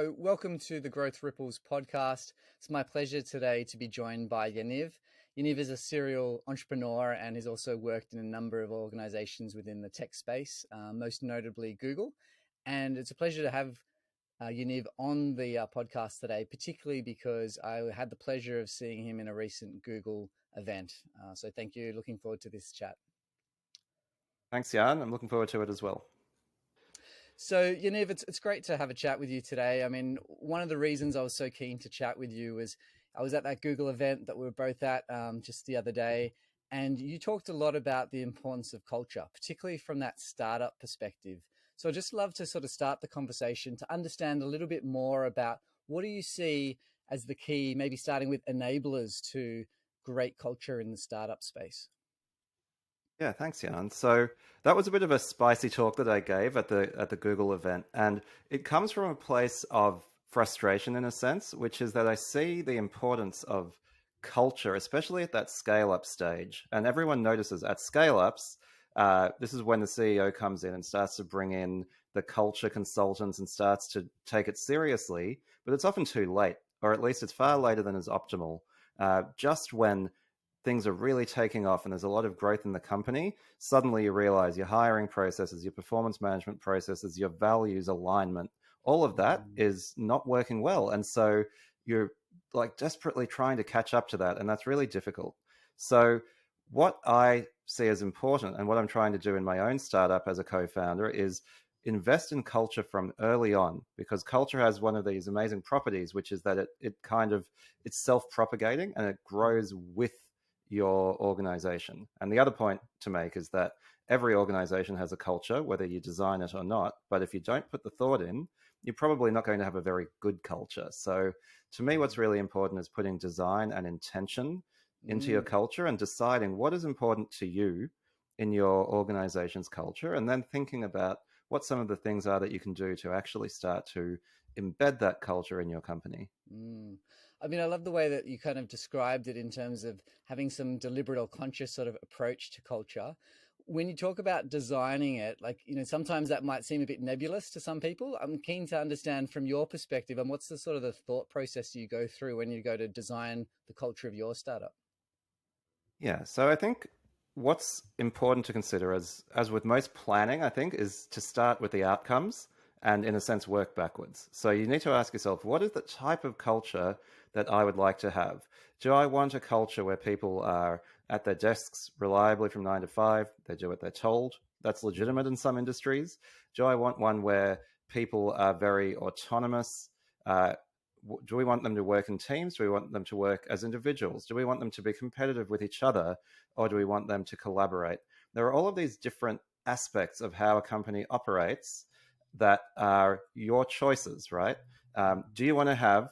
Welcome to the Growth Ripples podcast. It's my pleasure today to be joined by Yaniv. Yaniv is a serial entrepreneur and has also worked in a number of organizations within the tech space, most notably Google. And it's a pleasure to have Yaniv on the podcast today, particularly because I had the pleasure of seeing him in a recent Google event. So thank you. Looking forward to this chat. Thanks, Jan. I'm looking forward to it as well. So, Yaniv, it's great to have a chat with you today. I mean, one of the reasons I was so keen to chat with you was I was at that Google event that we were both at just the other day, and you talked a lot about the importance of culture, particularly from that startup perspective. So I'd just love to sort of start the conversation to understand a little bit more about what do you see as the key, maybe starting with enablers to great culture in the startup space. Yeah, thanks, Jan. So that was a bit of a spicy talk that I gave at the Google event, and it comes from a place of frustration in a sense, which is that I see the importance of culture, especially at that scale up stage. And everyone notices at scale ups, this is when the CEO comes in and starts to bring in the culture consultants and starts to take it seriously, but it's often too late, or at least it's far later than is optimal. Just when things are really taking off and there's a lot of growth in the company, suddenly you realize your hiring processes, your performance management processes, your values alignment, all of that is not working well. And so you're like desperately trying to catch up to that. And that's really difficult. So what I see as important and what I'm trying to do in my own startup as a co-founder is invest in culture from early on, because culture has one of these amazing properties, which is that it's self-propagating and it grows with your organization. And the other point to make is that every organization has a culture, whether you design it or not. But if you don't put the thought in, you're probably not going to have a very good culture. So to me, what's really important is putting design and intention into your culture and deciding what is important to you in your organization's culture, and then thinking about what some of the things are that you can do to actually start to embed that culture in your company. I mean, I love the way that you kind of described it in terms of having some deliberate or conscious sort of approach to culture. When you talk about designing it, like, sometimes that might seem a bit nebulous to some people. I'm keen to understand from your perspective, and what's the sort of the thought process you go through when you go to design the culture of your startup? Yeah, so I think what's important to consider, as with most planning, I think, is to start with the outcomes and, in a sense, work backwards. So you need to ask yourself, what is the type of culture that I would like to have? Do I want a culture where people are at their desks reliably from 9 to 5? They do what they're told. That's legitimate in some industries. Do I want one where people are very autonomous? Do we want them to work in teams? Do we want them to work as individuals? Do we want them to be competitive with each other? Or do we want them to collaborate? There are all of these different aspects of how a company operates that are your choices, right? Do you want to have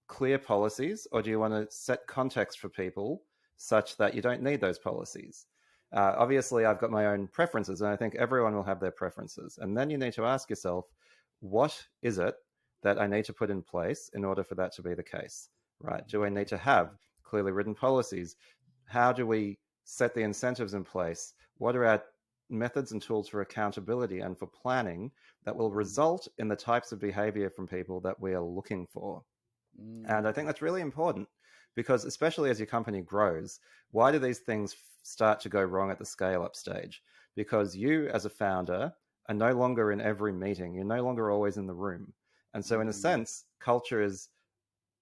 clear policies, or do you want to set context for people such that you don't need those policies? Obviously, I've got my own preferences, and I think everyone will have their preferences. And then you need to ask yourself, what is it that I need to put in place in order for that to be the case, right? Do I need to have clearly written policies? How do we set the incentives in place? What are our methods and tools for accountability and for planning that will result in the types of behavior from people that we are looking for? And I think that's really important, because especially as your company grows, why do these things start to go wrong at the scale up stage? Because you as a founder are no longer in every meeting. You're no longer always in the room. And so in a sense, culture is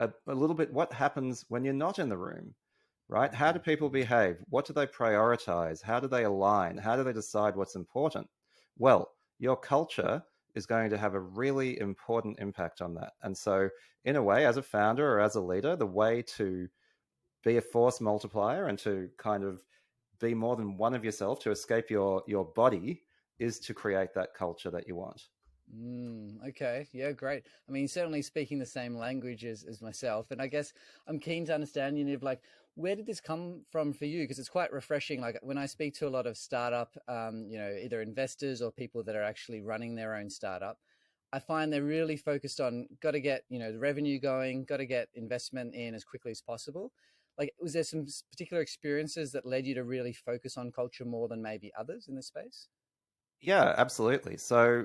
a little bit what happens when you're not in the room, right? How do people behave? What do they prioritize? How do they align? How do they decide what's important? Well, your culture is going to have a really important impact on that. And so in a way, as a founder or as a leader, the way to be a force multiplier and to kind of be more than one of yourself, to escape your body, is to create that culture that you want. Okay. Yeah, great. I mean, certainly speaking the same language as myself. And I guess I'm keen to understand, like, where did this come from for you? Because it's quite refreshing. Like when I speak to a lot of startup, either investors or people that are actually running their own startup, I find they're really focused on got to get, the revenue going, got to get investment in as quickly as possible. Like, was there some particular experiences that led you to really focus on culture more than maybe others in this space? Yeah, absolutely. So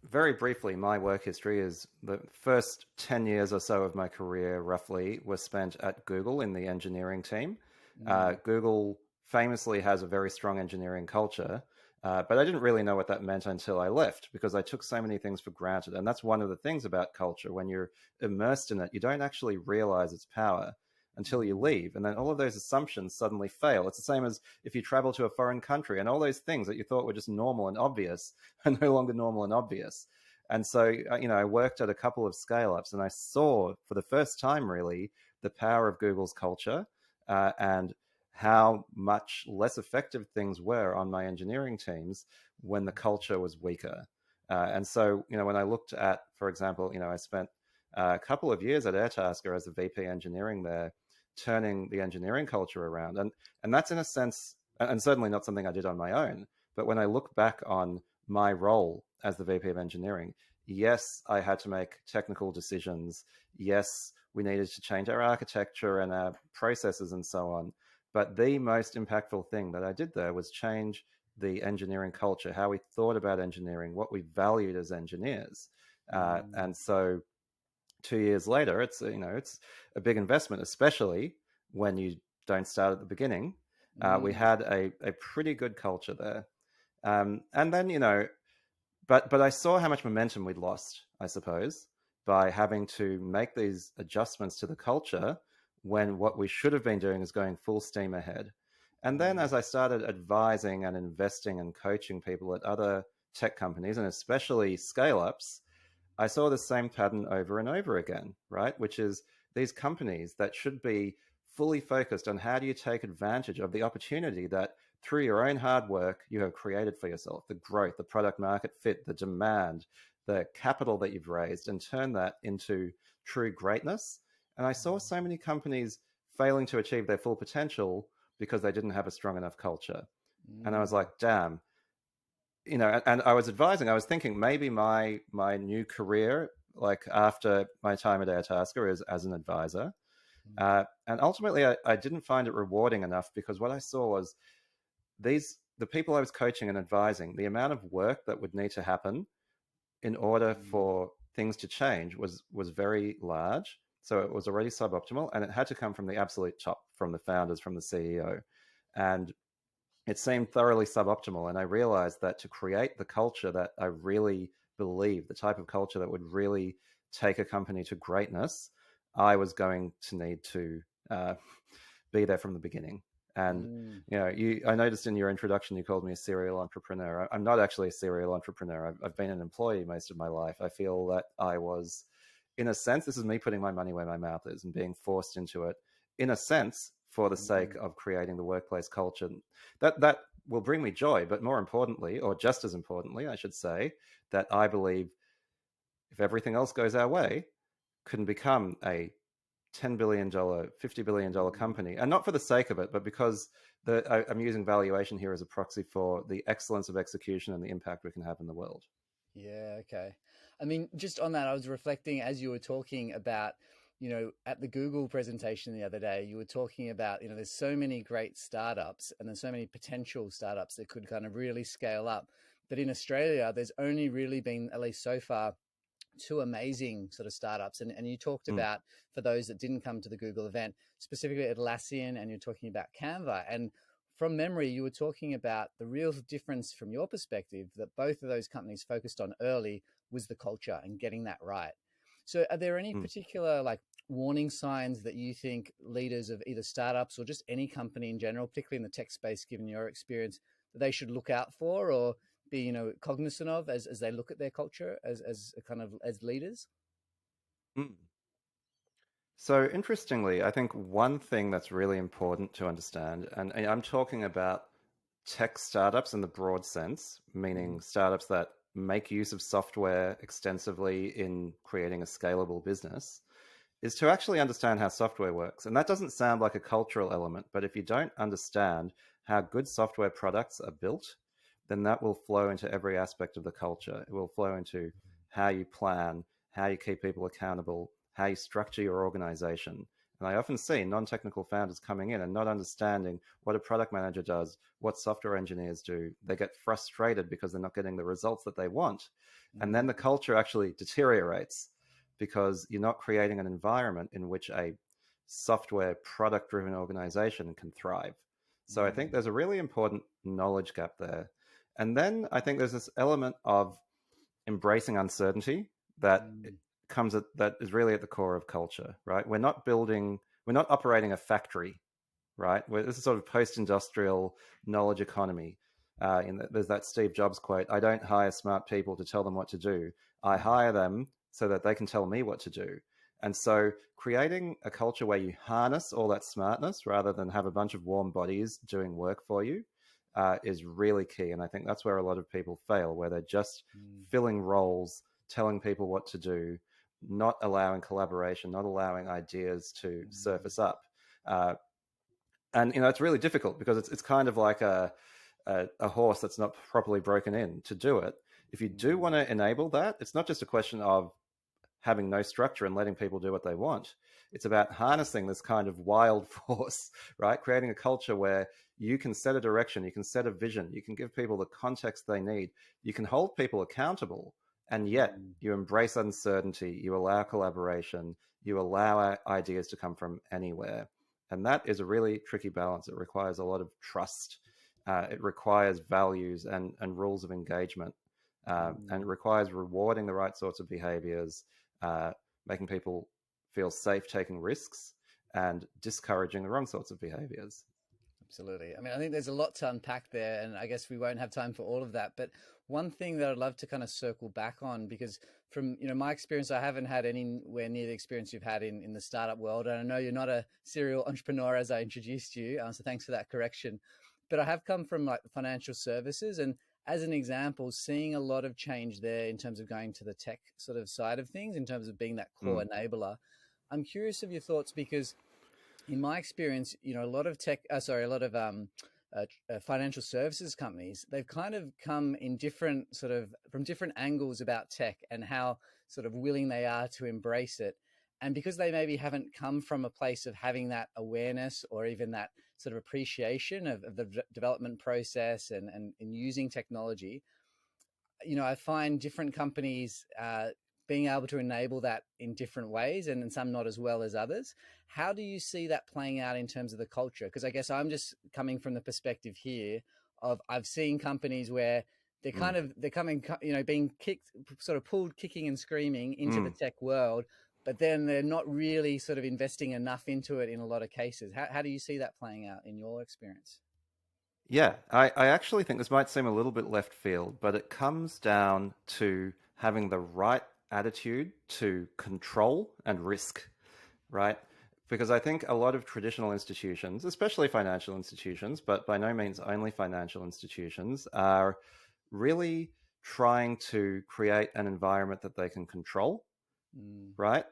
very briefly, my work history is the first 10 years or so of my career, roughly, was spent at Google in the engineering team. Mm, Google famously has a very strong engineering culture, but I didn't really know what that meant until I left because I took so many things for granted. And that's one of the things about culture. When you're immersed in it, you don't actually realize its power until you mm, leave. And then all of those assumptions suddenly fail. It's the same as if you travel to a foreign country and all those things that you thought were just normal and obvious are no longer normal and obvious. And so, I worked at a couple of scale ups and I saw for the first time really the power of Google's culture and how much less effective things were on my engineering teams when the culture was weaker. And so, when I looked at, for example, I spent a couple of years at Airtasker as a VP engineering there, turning the engineering culture around. And that's in a sense, and certainly not something I did on my own. But when I look back on my role as the VP of engineering, yes, I had to make technical decisions. Yes, we needed to change our architecture and our processes and so on. But the most impactful thing that I did there was change the engineering culture, how we thought about engineering, what we valued as engineers. mm, And so 2 years later, it's a big investment, especially when you don't start at the beginning. We mm, had a pretty good culture there. And then, but I saw how much momentum we'd lost, I suppose, by having to make these adjustments to the culture when what we should have been doing is going full steam ahead. And then mm, as I started advising and investing and coaching people at other tech companies, and especially scale ups, I saw the same pattern over and over again, right? Which is these companies that should be fully focused on how do you take advantage of the opportunity that through your own hard work you have created for yourself, the growth, the product market fit, the demand, the capital that you've raised, and turn that into true greatness. And I saw so many companies failing to achieve their full potential because they didn't have a strong enough culture. And I was mm, like, damn, and I was advising, I was thinking maybe my new career, like after my time at Airtasker, is as an advisor. mm, And ultimately, I didn't find it rewarding enough because what I saw was the people I was coaching and advising, the amount of work that would need to happen in order mm, for things to change was very large. So it was already suboptimal, and it had to come from the absolute top, from the founders, from the CEO, and it seemed thoroughly suboptimal. And I realized that to create the culture that I really believe, the type of culture that would really take a company to greatness, I was going to need to uh, be there from the beginning. And mm. I noticed in your introduction you called me a serial entrepreneur. I'm not actually a serial entrepreneur. I've been an employee most of my life. I feel that I was, in a sense, this is me putting my money where my mouth is and being forced into it, in a sense, for the sake Mm, of creating the workplace culture that will bring me joy. But more importantly, or just as importantly, I should say, that I believe if everything else goes our way, can become a $10 billion, $50 billion mm. company, and not for the sake of it, but because I'm using valuation here as a proxy for the excellence of execution and the impact we can have in the world. Yeah, okay. I mean, just on that, I was reflecting as you were talking about, at the Google presentation the other day, you were talking about, there's so many great startups and there's so many potential startups that could kind of really scale up. But in Australia, there's only really been, at least so far, two amazing sort of startups. And you talked Mm, about, for those that didn't come to the Google event, specifically Atlassian, and you're talking about Canva. And from memory, you were talking about the real difference from your perspective that both of those companies focused on early was the culture and getting that right. So are there any mm. particular like warning signs that you think leaders of either startups or just any company in general, particularly in the tech space, given your experience, that they should look out for or be cognizant of as they look at their culture as a kind of as leaders? Mm. So interestingly, I think one thing that's really important to understand, and I'm talking about tech startups in the broad sense, Mm, meaning startups that make use of software extensively in creating a scalable business, is to actually understand how software works. And that doesn't sound like a cultural element, but if you don't understand how good software products are built, then that will flow into every aspect of the culture. It will flow into how you plan, how you keep people accountable, how you structure your organization. And I often see non-technical founders coming in and not understanding what a product manager does, what software engineers do. They get frustrated because they're not getting the results that they want. And then the culture actually deteriorates because you're not creating an environment in which a software product-driven organization can thrive. So I think there's a really important knowledge gap there. And then I think there's this element of embracing uncertainty that that is really at the core of culture, right? We're not operating a factory, right? This is sort of post-industrial knowledge economy. There's that Steve Jobs quote: "I don't hire smart people to tell them what to do. I hire them so that they can tell me what to do." And so creating a culture where you harness all that smartness rather than have a bunch of warm bodies doing work for you is really key. And I think that's where a lot of people fail, where they're just filling roles, telling people what to do, not allowing collaboration, not allowing ideas to surface up. And, it's really difficult because it's kind of like a horse that's not properly broken in to do it. If you do want to enable that, it's not just a question of having no structure and letting people do what they want. It's about harnessing this kind of wild force, right? Creating a culture where you can set a direction, you can set a vision, you can give people the context they need, you can hold people accountable, and yet you embrace uncertainty, you allow collaboration, you allow ideas to come from anywhere. And that is a really tricky balance. It requires a lot of trust. It requires values and rules of engagement. And it requires rewarding the right sorts of behaviors, making people feel safe taking risks, and discouraging the wrong sorts of behaviors. Absolutely. I mean, I think there's a lot to unpack there, and I guess we won't have time for all of that. But one thing that I'd love to kind of circle back on, because from my experience, I haven't had anywhere near the experience you've had in the startup world. And I know you're not a serial entrepreneur, as I introduced you, so thanks for that correction. But I have come from like financial services, and as an example, seeing a lot of change there in terms of going to the tech sort of side of things, in terms of being that core enabler. I'm curious of your thoughts, because in my experience, a lot of financial services companies, they've kind of come in from different angles about tech and how sort of willing they are to embrace it. And because they maybe haven't come from a place of having that awareness or even that sort of appreciation of the development process and using technology, I find different companies being able to enable that in different ways, and some not as well as others. How do you see that playing out in terms of the culture? Because I guess I'm just coming from the perspective here of I've seen companies where they're coming, being kicked, sort of pulled kicking and screaming into the tech world, but then they're not really sort of investing enough into it in a lot of cases. How do you see that playing out in your experience? Yeah, I actually think this might seem a little bit left field, but it comes down to having the right attitude to control and risk, right? Because I think a lot of traditional institutions, especially financial institutions, but by no means only financial institutions, are really trying to create an environment that they can control, right?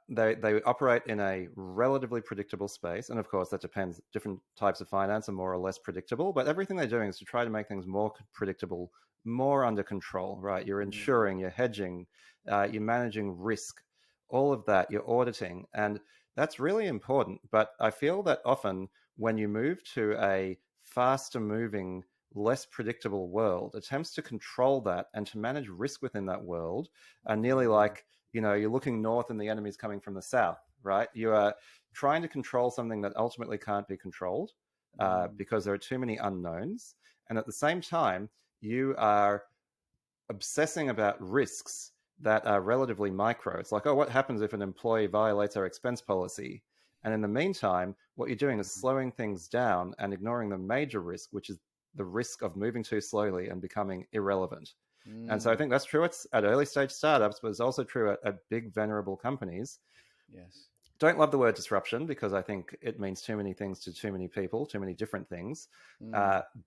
They operate in a relatively predictable space, and of course that depends. Different types of finance are more or less predictable, but everything they're doing is to try to make things more predictable, more under control, right? You're insuring, you're hedging, you're managing risk, all of that, you're auditing, and that's really important. But I feel that often when you move to a faster moving, less predictable world, attempts to control that and to manage risk within that world are nearly like, you're looking north and the enemy's coming from the south, right? You are trying to control something that ultimately can't be controlled because there are too many unknowns. And at the same time, you are obsessing about risks that are relatively micro. It's like, oh, what happens if an employee violates our expense policy? And in the meantime, what you're doing is slowing things down and ignoring the major risk, which is the risk of moving too slowly and becoming irrelevant. And so I think that's true at early stage startups, but it's also true at big, venerable companies. Yes. Don't love the word disruption because I think it means too many things to too many people, too many different things.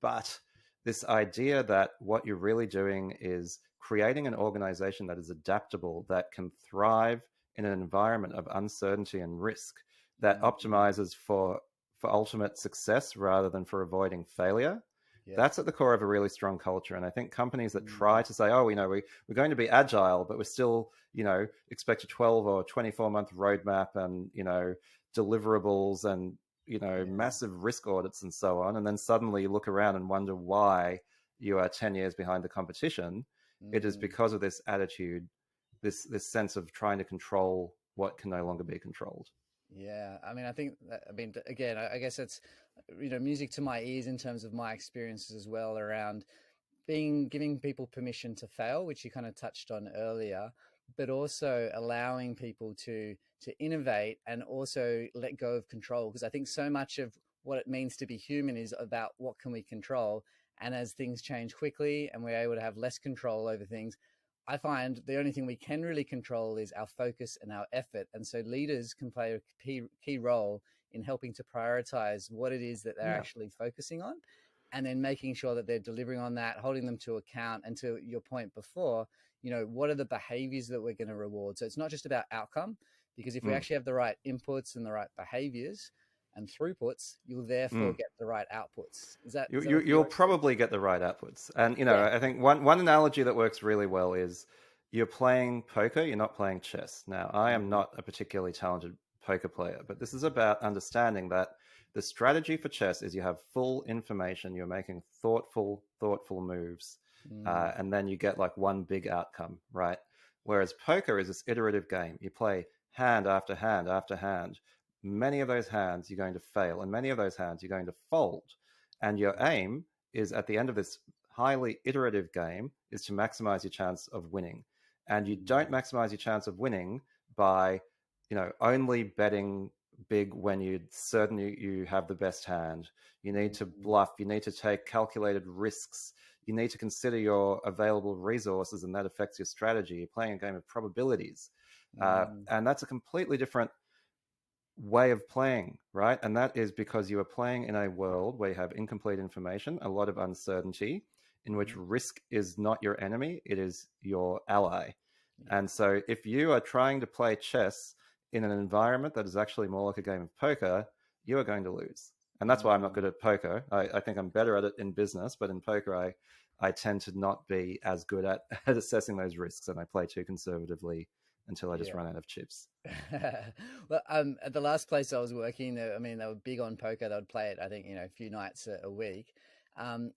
But this idea that what you're really doing is creating an organization that is adaptable, that can thrive in an environment of uncertainty and risk, that optimizes for ultimate success rather than for avoiding failure. Yeah. That's at the core of a really strong culture. And I think companies that Mm. try to say, oh, we're going to be agile, but we're still, expect a 12 or 24-month roadmap and, deliverables and, Yeah. massive risk audits and so on. And then suddenly you look around and wonder why you are 10 years behind the competition. It is Mm. because of this attitude, this sense of trying to control what can no longer be controlled. Yeah, I mean, I think that, I mean, again, I guess it's, music to my ears in terms of my experiences as well around giving people permission to fail, which you kind of touched on earlier, but also allowing people to innovate and also let go of control. Because I think so much of what it means to be human is about what can we control. And as things change quickly and we're able to have less control over things, I find the only thing we can really control is our focus and our effort. And so leaders can play a key role in helping to prioritize what it is that they're Yeah. actually focusing on, and then making sure that they're delivering on that, holding them to account. And to your point before, what are the behaviors that we're going to reward? So it's not just about outcome, because if we Mm. actually have the right inputs and the right behaviors and throughputs, you'll therefore Mm. get the right outputs. You, Is that you'll your experience? probably get the right outputs. And, Yeah. I think one analogy that works really well is you're playing poker, you're not playing chess. Now, I am Mm, not a particularly talented poker player, but this is about understanding that the strategy for chess is you have full information, you're making thoughtful moves, mm, and then you get like one big outcome, right? Whereas poker is this iterative game. You play hand after hand after hand. Many of those hands you're going to fail, and many of those hands you're going to fold, and your aim is at the end of this highly iterative game is to maximize your chance of winning. And you mm, don't maximize your chance of winning by, only betting big when you're certain you have the best hand. You need to mm, bluff. You need to take calculated risks. You need to consider your available resources, and that affects your strategy. You're playing a game of probabilities. mm, And that's a completely different way of playing, right? And that is because you are playing in a world where you have incomplete information, a lot of uncertainty, in which mm, risk is not your enemy, it is your ally. yeah. And so if you are trying to play chess in an environment that is actually more like a game of poker, you are going to lose. And that's why I'm not Mm, good at poker. I think I'm better at it in business, but in poker, I tend to not be as good at, at assessing those risks, and I play too conservatively until I just yeah. run out of chips. Well, at the last place I was working, I mean, they were big on poker. They would play it, I think, a few nights a week. On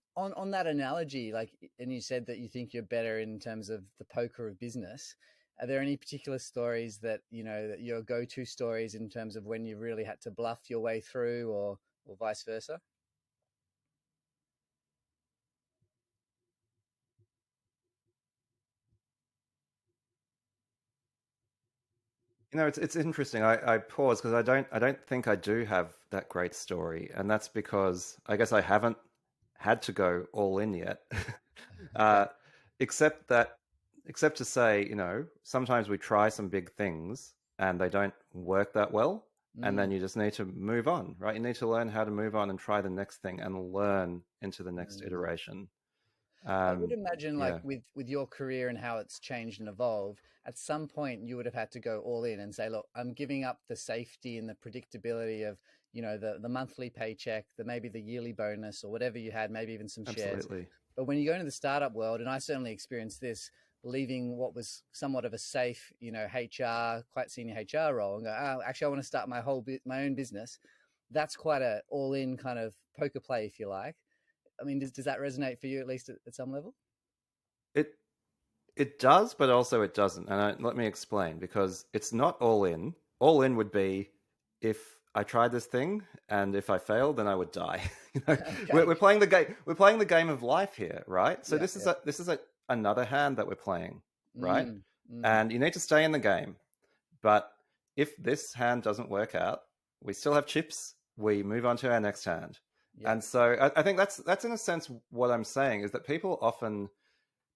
that analogy, like, and you said that you think you're better in terms of the poker of business. Are there any particular stories that that your go-to stories in terms of when you really had to bluff your way through, or vice versa? It's interesting. I pause because I don't think I do have that great story, and that's because I guess I haven't had to go all in yet. Okay. uh, except that, except to say, sometimes we try some big things and they don't work that well, and then Mm, you just need to move on, right? You need to learn how to move on and try the next thing and learn into the next mm. iteration. I would Um, imagine, like, yeah, with your career and how it's changed and evolved, at some point you would have had to go all in and say, look, I'm giving up the safety and the predictability of, the monthly paycheck, maybe the yearly bonus or whatever you had, maybe even some shares. absolutely. But when you go into the startup world, and I certainly experienced this, leaving what was somewhat of a safe, HR, quite senior HR role, and go, oh, actually, I want to start my own business. That's quite a all in kind of poker play, if you like. I mean, does that resonate for you, at least at some level? It It does, but also it doesn't. And let me explain, because it's not all in. All in would be if I tried this thing and if I failed, then I would die. you know, we're Okay. playing the game. We're playing the game of life here, right? So Yeah, this is yeah. another hand that we're playing, right? Mm, mm, And you need to stay in the game. But if this hand doesn't work out, we still have chips. We move on to our next hand. yeah. And so I think that's in a sense what I'm saying is that people often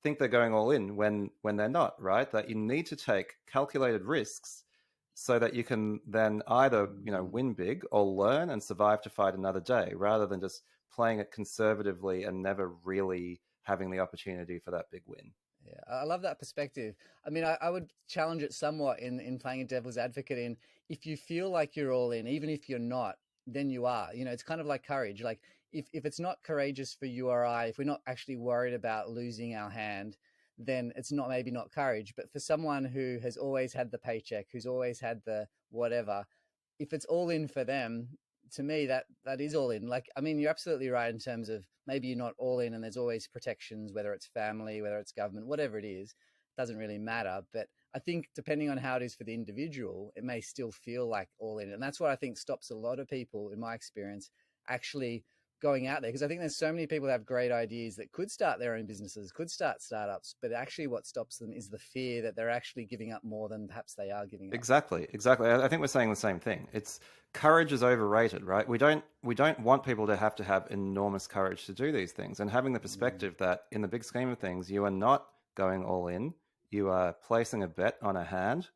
think they're going all in when they're not, right? That you need to take calculated risks so that you can then either, Mm, win big or learn and survive to fight another day, rather than just playing it conservatively and never really having the opportunity for that big win. yeah. I love that perspective. I mean, I would challenge it somewhat in playing a devil's advocate in, if you feel like you're all in, even if you're not, then you are. It's kind of like courage. Like if it's not courageous for you or I, if we're not actually worried about losing our hand, then it's not, maybe not courage. But for someone who has always had the paycheck, who's always had the whatever, if it's all in for them, to me that is all in. Like, I mean, you're absolutely right in terms of maybe you're not all in, and there's always protections, whether it's family, whether it's government, whatever it is, doesn't really matter. But I think depending on how it is for the individual, it may still feel like all in. And that's what I think stops a lot of people, in my experience, actually going out there. Because I think there's so many people that have great ideas that could start their own businesses, could start startups, but actually what stops them is the fear that they're actually giving up more than perhaps they are giving up. Exactly, exactly. I think we're saying the same thing. It's courage is overrated, right? We don't want people to have enormous courage to do these things, and having the Mm, perspective that in the big scheme of things, you are not going all in. You are placing a bet on a hand.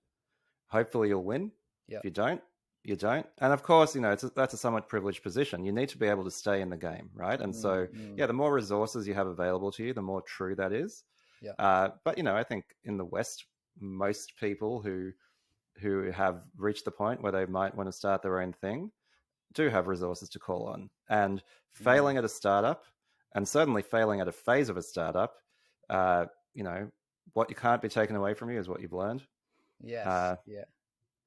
Hopefully, you'll win. If yep. you don't, you don't. And of course, that's a somewhat privileged position. You need to be able to stay in the game, right? And Mm, so, mm, yeah, the more resources you have available to you, the more true that is. yep. But I think in the West, most people who have reached the point where they might want to start their own thing do have resources to call on. And Mm, failing at a startup, and certainly failing at a phase of a startup, uh, what you can't be taken away from you is what you've learned. yes. Uh, Yeah.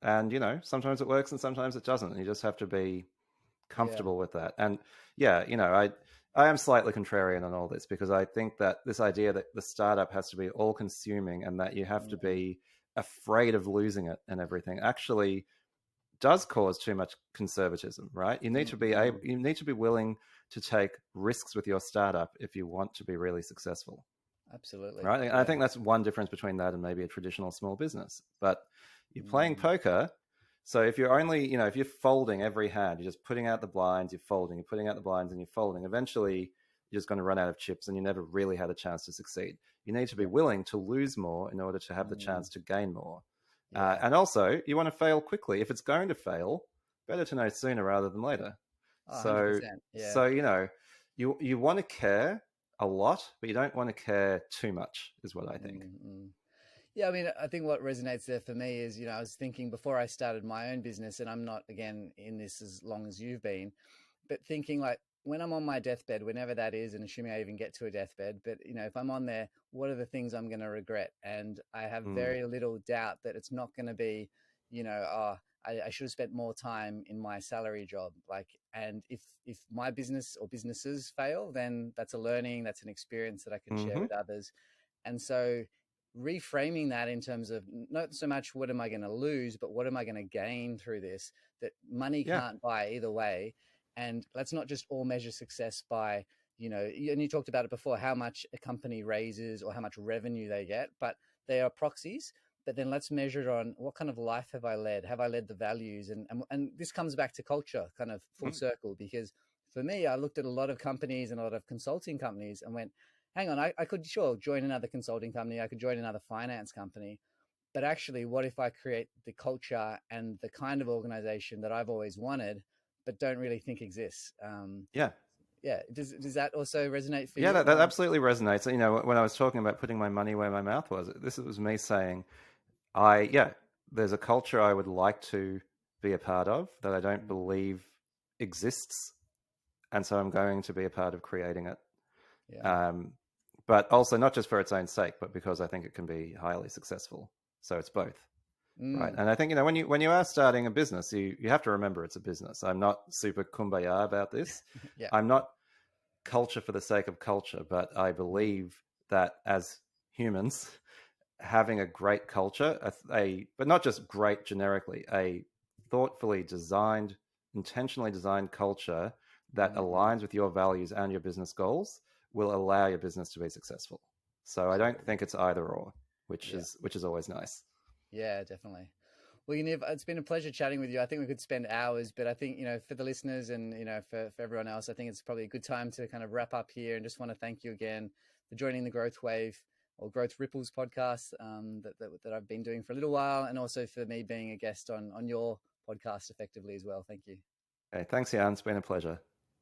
and sometimes it works and sometimes it doesn't. And you just have to be Yeah. comfortable with that. And yeah, I am slightly contrarian on all this because I think that this idea that the startup has to be all consuming and that you have to Mm, be afraid of losing it and everything actually does cause too much conservatism, right? mm, mm, You need to be willing to take risks with your startup if you want to be really successful, absolutely. right? And I Yeah. think that's one difference between that and maybe a traditional small business. But you're playing Mm, poker, so if you're only, if you're folding every hand, you're just putting out the blinds, you're folding, you're putting out the blinds, and you're folding. Eventually, you're just going to run out of chips, and you never really had a chance to succeed. You need to be yeah. willing to lose more in order to have the Mm, chance to gain more. yeah. And also, you want to fail quickly. If it's going to fail, better to know sooner rather than later. Oh, So, 100%. Yeah. so you want to care a lot, but you don't want to care too much, is what I think. Mm, mm. Yeah, I mean, I think what resonates there for me is, I was thinking before I started my own business, and I'm not, again, in this as long as you've been, but thinking like when I'm on my deathbed, whenever that is, and assuming I even get to a deathbed, but if I'm on there, what are the things I'm going to regret? And I have Mm. very little doubt that it's not going to be, oh, I should have spent more time in my salary job. Like, and if my business or businesses fail, then that's a learning, that's an experience that I can share Hmm. with others. And so reframing that in terms of not so much what am I going to lose, but what am I going to gain through this, that money Yeah. can't buy either way. And let's not just all measure success by, and you talked about it before, how much a company raises or how much revenue they get, but they are proxies. But then let's measure it on what kind of life have I led? Have I led the values? And this comes back to culture, kind of full Mm. circle, because for me, I looked at a lot of companies and a lot of consulting companies and went, hang on, I could sure join another consulting company. I could join another finance company. But actually, what if I create the culture and the kind of organization that I've always wanted, but don't really think exists? Yeah. Yeah. Does that also resonate for Yeah, you? that absolutely resonates. When I was talking about putting my money where my mouth was, this was me saying, yeah, there's a culture I would like to be a part of that I don't Mm, believe exists. And so I'm going to be a part of creating it. yeah. Um, but also not just for its own sake, but because I think it can be highly successful. So it's both. Right. Mm, And I think, when you are starting a business, you have to remember it's a business. I'm not super kumbaya about this. yeah. I'm not culture for the sake of culture, but I Mm, believe that as humans, having a great culture, but not just great generically, a thoughtfully designed, intentionally designed culture that mm, aligns with your values and your business goals will allow your business to be successful. So I don't absolutely. think it's either or, which Yeah. is always nice. Yeah, definitely. Well, Yaniv, it's been a pleasure chatting with you. I think we could spend hours, but I think, for the listeners and, for everyone else, I think it's probably a good time to kind of wrap up here, and just want to thank you again for joining the Growth Wave or Growth Ripples podcast that I've been doing for a little while, and also for me being a guest on your podcast effectively as well. Thank you. Okay, thanks, Jan. It's been a pleasure.